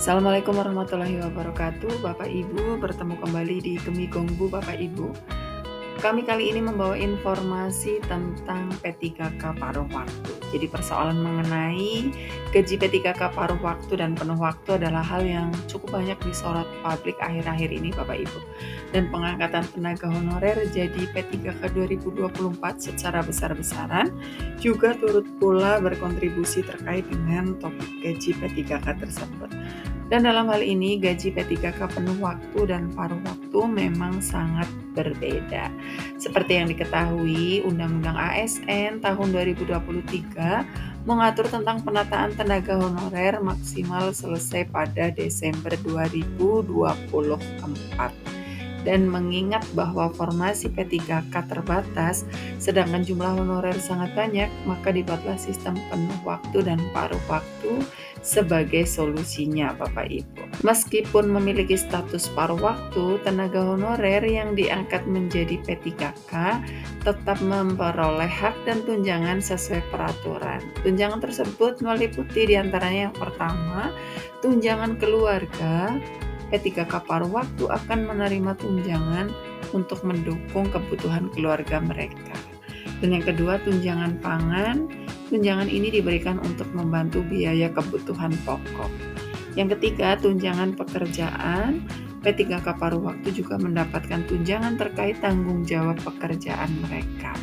Assalamualaikum warahmatullahi wabarakatuh, Bapak Ibu, bertemu kembali di Gemi Gongbu Bapak Ibu. Kami kali ini membawa informasi tentang P3K paruh waktu. Jadi persoalan mengenai gaji P3K paruh waktu dan penuh waktu adalah hal yang cukup banyak disorot publik akhir-akhir ini Bapak Ibu. Dan pengangkatan tenaga honorer jadi P3K 2024 secara besar-besaran juga turut pula berkontribusi terkait dengan topik gaji P3K tersebut. Dan dalam hal ini gaji P3K penuh waktu dan paruh waktu memang sangat berbeda. Seperti yang diketahui, Undang-Undang ASN tahun 2023 mengatur tentang penataan tenaga honorer maksimal selesai pada Desember 2024. Dan mengingat bahwa formasi P3K terbatas, sedangkan jumlah honorer sangat banyak, maka dibuatlah sistem penuh waktu dan paruh waktu sebagai solusinya Bapak Ibu. Meskipun memiliki status paruh waktu, tenaga honorer yang diangkat menjadi P3K tetap memperoleh hak dan tunjangan sesuai peraturan. Tunjangan tersebut meliputi diantaranya yang pertama, tunjangan keluarga. P3K paruh waktu akan menerima tunjangan untuk mendukung kebutuhan keluarga mereka. Dan yang kedua, tunjangan pangan. Tunjangan ini diberikan untuk membantu biaya kebutuhan pokok. Yang ketiga, tunjangan pekerjaan. P3K paruh waktu juga mendapatkan tunjangan terkait tanggung jawab pekerjaan mereka.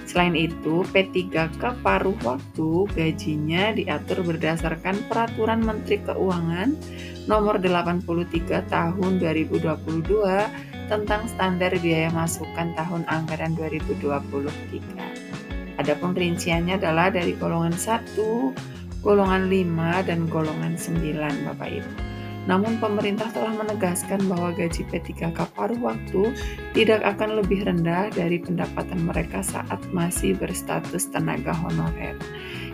Selain itu, P3K paruh waktu gajinya diatur berdasarkan Peraturan Menteri Keuangan Nomor 83 Tahun 2022 tentang standar biaya masukan tahun anggaran 2023. Adapun rinciannya adalah dari golongan 1, golongan 5, dan golongan 9 Bapak Ibu. Namun pemerintah telah menegaskan bahwa gaji P3K paruh waktu tidak akan lebih rendah dari pendapatan mereka saat masih berstatus tenaga honorer.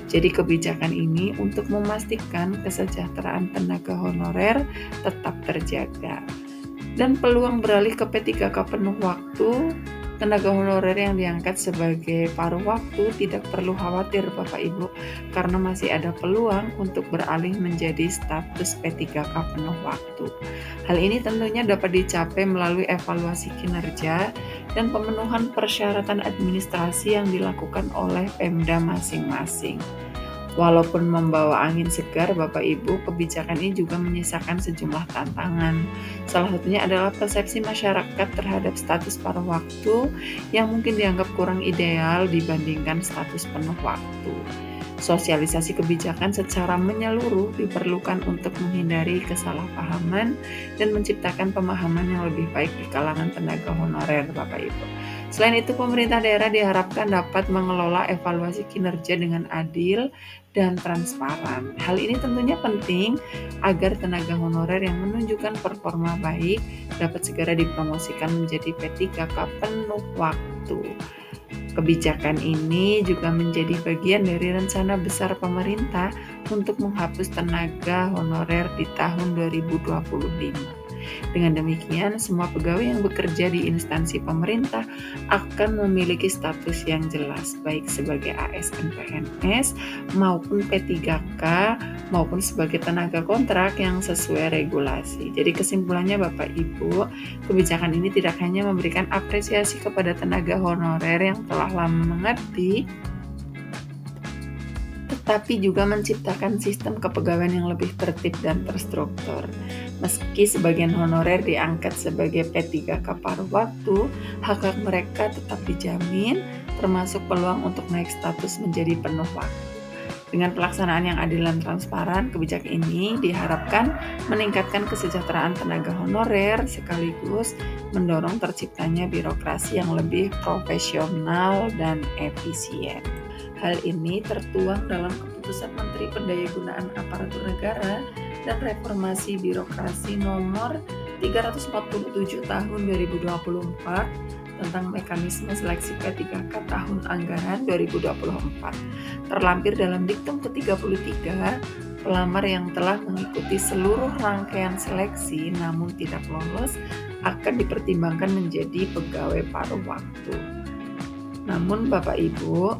Jadi kebijakan ini untuk memastikan kesejahteraan tenaga honorer tetap terjaga. Dan peluang beralih ke P3K penuh waktu, tenaga honorer yang diangkat sebagai paruh waktu tidak perlu khawatir Bapak Ibu, karena masih ada peluang untuk beralih menjadi status P3K penuh waktu. Hal ini tentunya dapat dicapai melalui evaluasi kinerja dan pemenuhan persyaratan administrasi yang dilakukan oleh Pemda masing-masing. Walaupun membawa angin segar Bapak Ibu, kebijakan ini juga menyisakan sejumlah tantangan. Salah satunya adalah persepsi masyarakat terhadap status paruh waktu yang mungkin dianggap kurang ideal dibandingkan status penuh waktu. Sosialisasi kebijakan secara menyeluruh diperlukan untuk menghindari kesalahpahaman dan menciptakan pemahaman yang lebih baik di kalangan tenaga honorer Bapak Ibu. Selain itu, pemerintah daerah diharapkan dapat mengelola evaluasi kinerja dengan adil dan transparan. Hal ini tentunya penting agar tenaga honorer yang menunjukkan performa baik dapat segera dipromosikan menjadi P3K penuh waktu. Kebijakan ini juga menjadi bagian dari rencana besar pemerintah untuk menghapus tenaga honorer di tahun 2025. Dengan demikian, semua pegawai yang bekerja di instansi pemerintah akan memiliki status yang jelas, baik sebagai ASN PNS maupun P3K maupun sebagai tenaga kontrak yang sesuai regulasi. Jadi kesimpulannya Bapak Ibu, kebijakan ini tidak hanya memberikan apresiasi kepada tenaga honorer yang telah lama mengabdi, tetapi juga menciptakan sistem kepegawaian yang lebih tertib dan terstruktur. Meski sebagian honorer diangkat sebagai P3K paruh waktu, hak-hak mereka tetap dijamin, termasuk peluang untuk naik status menjadi penuh waktu. Dengan pelaksanaan yang adil dan transparan, kebijakan ini diharapkan meningkatkan kesejahteraan tenaga honorer sekaligus mendorong terciptanya birokrasi yang lebih profesional dan efisien. Hal ini tertuang dalam Keputusan Menteri Pendayagunaan Aparatur Negara dan Reformasi Birokrasi Nomor 347 Tahun 2024 tentang mekanisme seleksi P3K tahun anggaran 2024. Terlampir dalam diktum ke-33, pelamar yang telah mengikuti seluruh rangkaian seleksi namun tidak lolos akan dipertimbangkan menjadi pegawai paruh waktu. Namun Bapak Ibu,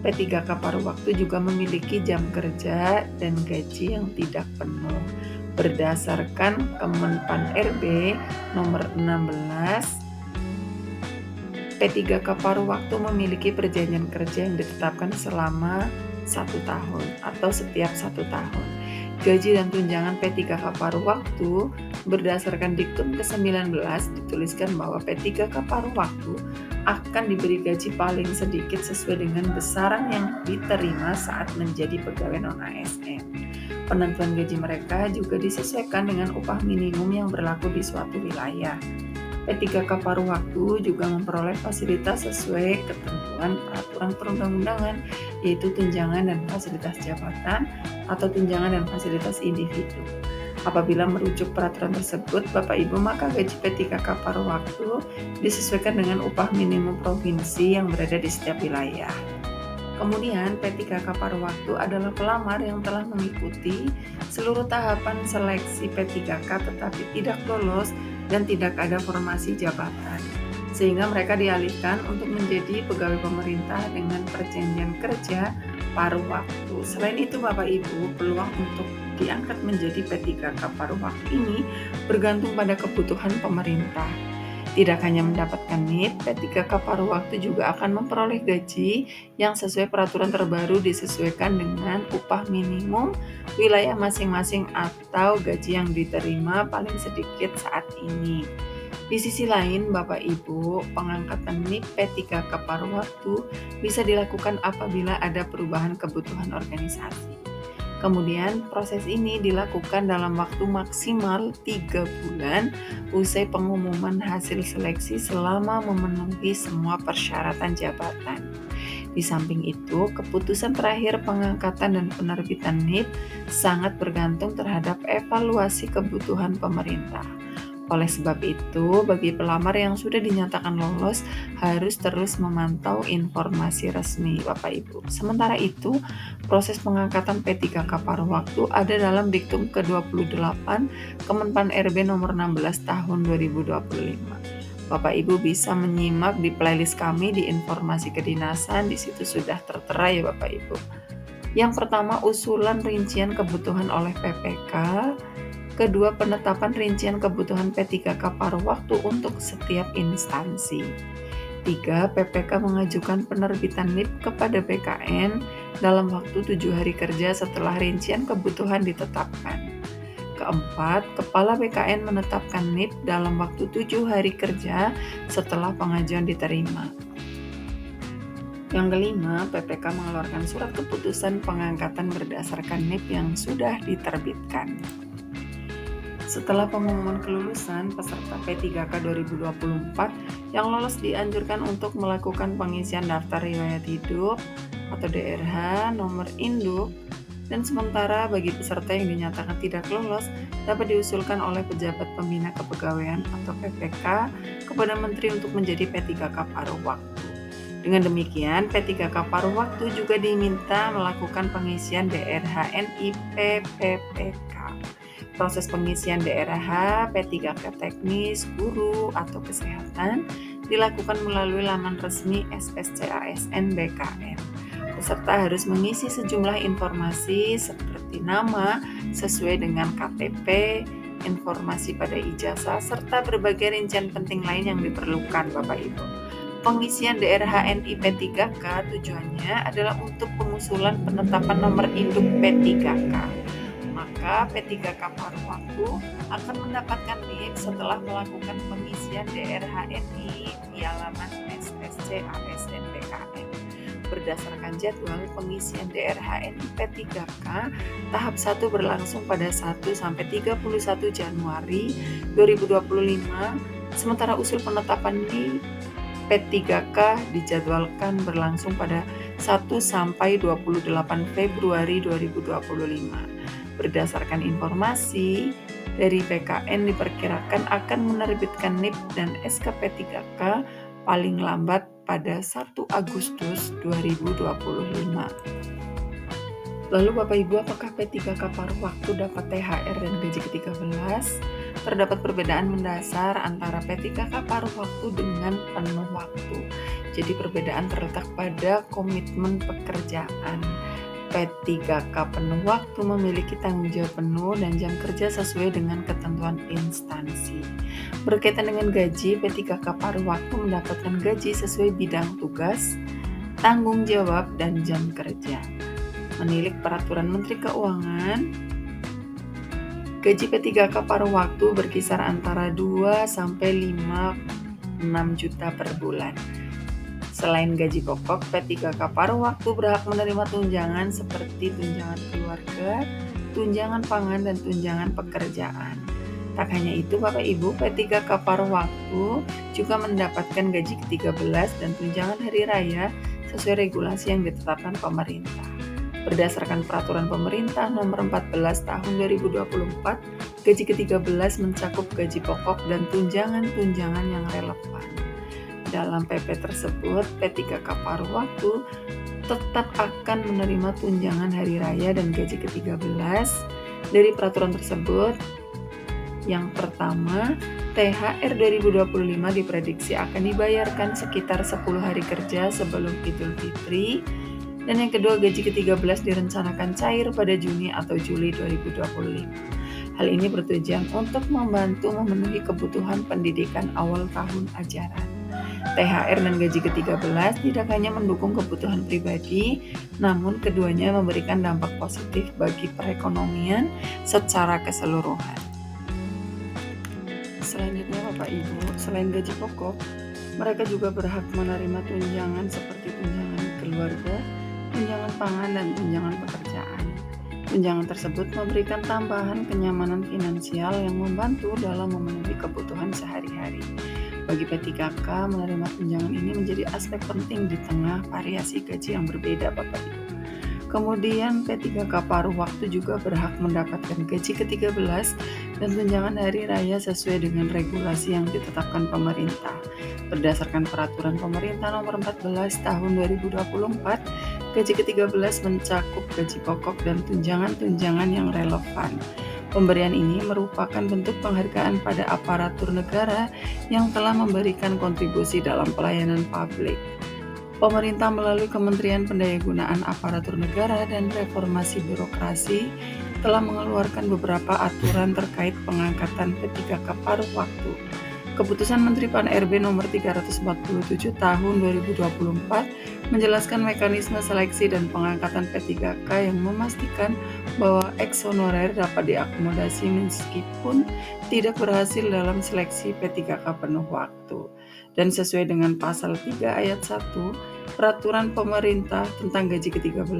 P3K paruh waktu juga memiliki jam kerja dan gaji yang tidak penuh. Berdasarkan Kemenpan RB nomor 16, P3K paruh waktu memiliki perjanjian kerja yang ditetapkan selama 1 tahun atau setiap 1 tahun. Gaji dan tunjangan P3K paruh waktu berdasarkan Diktum ke-19 dituliskan bahwa P3K paruh waktu akan diberi gaji paling sedikit sesuai dengan besaran yang diterima saat menjadi pegawai non-ASN. Penentuan gaji mereka juga disesuaikan dengan upah minimum yang berlaku di suatu wilayah. P3K paruh waktu juga memperoleh fasilitas sesuai ketentuan peraturan perundang-undangan, yaitu tunjangan dan fasilitas jabatan atau tunjangan dan fasilitas individu. Apabila merujuk peraturan tersebut, Bapak Ibu, maka gaji P3K paruh waktu disesuaikan dengan upah minimum provinsi yang berada di setiap wilayah. Kemudian P3K paruh waktu adalah pelamar yang telah mengikuti seluruh tahapan seleksi P3K tetapi tidak lolos dan tidak ada formasi jabatan, sehingga mereka dialihkan untuk menjadi pegawai pemerintah dengan perjanjian kerja paruh waktu. Selain itu Bapak Ibu, peluang untuk diangkat menjadi P3K paruh waktu ini bergantung pada kebutuhan pemerintah. Tidak hanya mendapatkan NIP, P3K paruh waktu juga akan memperoleh gaji yang sesuai peraturan terbaru disesuaikan dengan upah minimum wilayah masing-masing atau gaji yang diterima paling sedikit saat ini. Di sisi lain, Bapak Ibu, pengangkatan NIP P3K paruh waktu bisa dilakukan apabila ada perubahan kebutuhan organisasi. Kemudian proses ini dilakukan dalam waktu maksimal 3 bulan usai pengumuman hasil seleksi selama memenuhi semua persyaratan jabatan. Di samping itu, keputusan terakhir pengangkatan dan penerbitan NIP sangat bergantung terhadap evaluasi kebutuhan pemerintah. Oleh sebab itu, bagi pelamar yang sudah dinyatakan lolos harus terus memantau informasi resmi, Bapak Ibu. Sementara itu, proses pengangkatan P3K paruh waktu ada dalam Diktum ke-28 Kemenpan RB nomor 16 tahun 2025. Bapak Ibu bisa menyimak di playlist kami di informasi kedinasan, di situ sudah tertera ya Bapak Ibu. Yang pertama, usulan rincian kebutuhan oleh PPK. Kedua, penetapan rincian kebutuhan P3K paruh waktu untuk setiap instansi. 3. PPK mengajukan penerbitan NIP kepada BKN dalam waktu 7 hari kerja setelah rincian kebutuhan ditetapkan. Keempat, Kepala BKN menetapkan NIP dalam waktu 7 hari kerja setelah pengajuan diterima. Yang kelima, PPK mengeluarkan surat keputusan pengangkatan berdasarkan NIP yang sudah diterbitkan. Setelah pengumuman kelulusan, peserta P3K 2024 yang lolos dianjurkan untuk melakukan pengisian daftar riwayat hidup atau DRH, nomor induk, dan sementara bagi peserta yang dinyatakan tidak lolos dapat diusulkan oleh pejabat pembina kepegawaian atau PPK kepada Menteri untuk menjadi P3K paruh waktu. Dengan demikian, P3K paruh waktu juga diminta melakukan pengisian DRH NIP PPK. Proses pengisian DRH, P3K teknis, guru, atau kesehatan dilakukan melalui laman resmi SSCASN BKN. Peserta harus mengisi sejumlah informasi seperti nama sesuai dengan KTP, informasi pada ijazah, serta berbagai rincian penting lain yang diperlukan Bapak Ibu. Pengisian DRH NIP P3K tujuannya adalah untuk pengusulan penetapan nomor induk P3K. Maka P3K paruh waktu akan mendapatkan NIP setelah melakukan pengisian DRH NI di laman SSCASN BKN. Berdasarkan jadwal pengisian DRH NI P3K, tahap 1 berlangsung pada 1 sampai 31 Januari 2025, sementara usul penetapan NIP P3K dijadwalkan berlangsung pada 1 sampai 28 Februari 2025. Berdasarkan informasi dari BKN diperkirakan akan menerbitkan NIP dan SK P3K paling lambat pada 1 Agustus 2025. Lalu Bapak Ibu, apakah P3K paruh waktu dapat THR dan gaji ke-13? Terdapat perbedaan mendasar antara P3K paruh waktu dengan penuh waktu. Jadi perbedaan terletak pada komitmen pekerjaan. P3K penuh waktu memiliki tanggung jawab penuh dan jam kerja sesuai dengan ketentuan instansi. Berkaitan dengan gaji, P3K paruh waktu mendapatkan gaji sesuai bidang tugas, tanggung jawab, dan jam kerja. Menilik peraturan Menteri Keuangan, gaji P3K paruh waktu berkisar antara 2 sampai 6 juta per bulan. Selain gaji pokok, P3K paruh waktu berhak menerima tunjangan seperti tunjangan keluarga, tunjangan pangan, dan tunjangan pekerjaan. Tak hanya itu, Bapak Ibu, P3K paruh waktu juga mendapatkan gaji ke-13 dan tunjangan hari raya sesuai regulasi yang ditetapkan pemerintah. Berdasarkan peraturan pemerintah nomor 14 tahun 2024, gaji ke-13 mencakup gaji pokok dan tunjangan-tunjangan yang relevan. Dalam PP tersebut, P3K paruh waktu tetap akan menerima tunjangan hari raya dan gaji ke-13 dari peraturan tersebut. Yang pertama, THR 2025 diprediksi akan dibayarkan sekitar 10 hari kerja sebelum Idul Fitri. Dan yang kedua, gaji ke-13 direncanakan cair pada Juni atau Juli 2025. Hal ini bertujuan untuk membantu memenuhi kebutuhan pendidikan awal tahun ajaran. THR dan gaji ke-13 tidak hanya mendukung kebutuhan pribadi, namun keduanya memberikan dampak positif bagi perekonomian secara keseluruhan. Selanjutnya Bapak Ibu, selain gaji pokok, mereka juga berhak menerima tunjangan seperti tunjangan keluarga, tunjangan pangan, dan tunjangan pekerjaan. Tunjangan tersebut memberikan tambahan kenyamanan finansial yang membantu dalam memenuhi kebutuhan sehari-hari. Bagi P3K, menerima tunjangan ini menjadi aspek penting di tengah variasi gaji yang berbeda, Bapak Ibu. Kemudian P3K paruh waktu juga berhak mendapatkan gaji ke-13 dan tunjangan hari raya sesuai dengan regulasi yang ditetapkan pemerintah. Berdasarkan peraturan pemerintah nomor 14 tahun 2024, gaji ke-13 mencakup gaji pokok dan tunjangan-tunjangan yang relevan. Pemberian ini merupakan bentuk penghargaan pada aparatur negara yang telah memberikan kontribusi dalam pelayanan publik. Pemerintah melalui Kementerian Pendayagunaan Aparatur Negara dan Reformasi Birokrasi telah mengeluarkan beberapa aturan terkait pengangkatan P3K paruh waktu. Keputusan Menteri Pan-RB nomor 347 tahun 2024 menjelaskan mekanisme seleksi dan pengangkatan P3K yang memastikan bahwa ex honorer dapat diakomodasi meskipun tidak berhasil dalam seleksi P3K penuh waktu. Dan sesuai dengan pasal 3 ayat 1 Peraturan Pemerintah tentang gaji ke-13,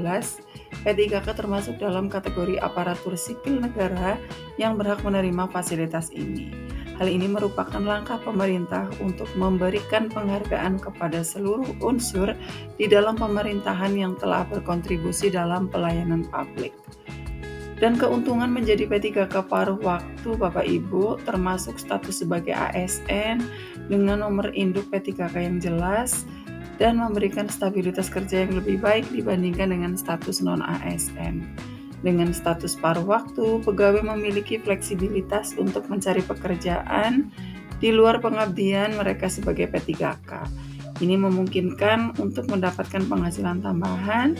P3K termasuk dalam kategori aparatur sipil negara yang berhak menerima fasilitas ini. Hal ini merupakan langkah pemerintah untuk memberikan penghargaan kepada seluruh unsur di dalam pemerintahan yang telah berkontribusi dalam pelayanan publik. Dan keuntungan menjadi P3K paruh waktu Bapak Ibu termasuk status sebagai ASN dengan nomor induk P3K yang jelas dan memberikan stabilitas kerja yang lebih baik dibandingkan dengan status non-ASN. Dengan status paruh waktu, pegawai memiliki fleksibilitas untuk mencari pekerjaan di luar pengabdian mereka sebagai P3K. Ini memungkinkan untuk mendapatkan penghasilan tambahan,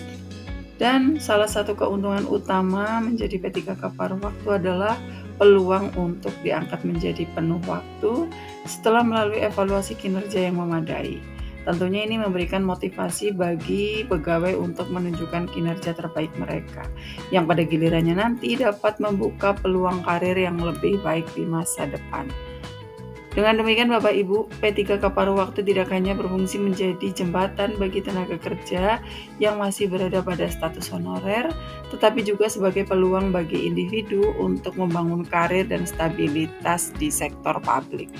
dan salah satu keuntungan utama menjadi P3K paruh waktu adalah peluang untuk diangkat menjadi penuh waktu setelah melalui evaluasi kinerja yang memadai. Tentunya ini memberikan motivasi bagi pegawai untuk menunjukkan kinerja terbaik mereka, yang pada gilirannya nanti dapat membuka peluang karir yang lebih baik di masa depan. Dengan demikian Bapak Ibu, P3K paruh waktu tidak hanya berfungsi menjadi jembatan bagi tenaga kerja yang masih berada pada status honorer, tetapi juga sebagai peluang bagi individu untuk membangun karir dan stabilitas di sektor publik.